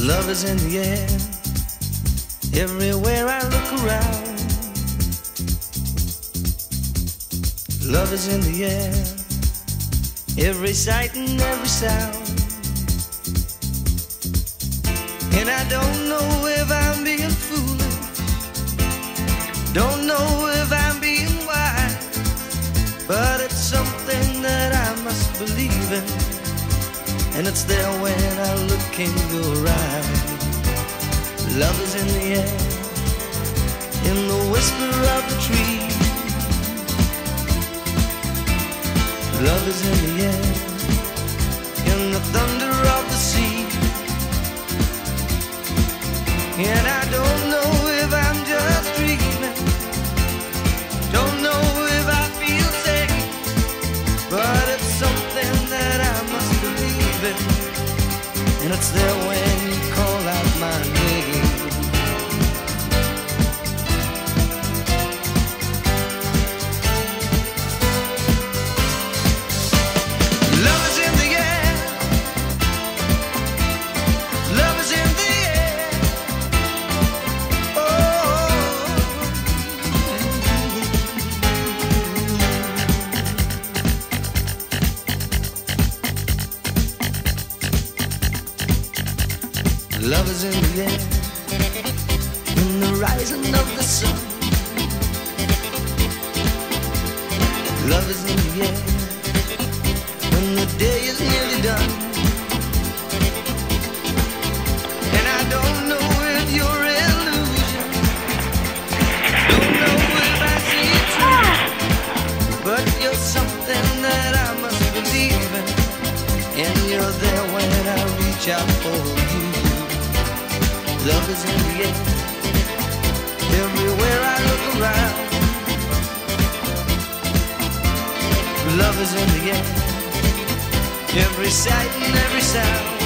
Love is in the air, everywhere I look around. Love is in the air, every sight and every sound. And I don't know if I'm being foolish, don't know if I'm being wise, but it's something that I must believe in, and it's there when I look in your eyes. Love is in the air, in the whisper of the tree. Love is in the air, in the thunder of the sea. And I don't know if I'm just dreaming, don't know if I feel safe, but it's something that I must believe in, and it's there when you call out my name. Love is in the air, love is in the air. Oh, love is in the air, in the rising of the sun. Love is in the air, when the day is nearly done. And I don't know if you're illusion, don't know if I see it true, but you're something that I must believe in, and you're there when I reach out for you. Love is in the air, everywhere I look around. Love is in the air, every sight and every sound.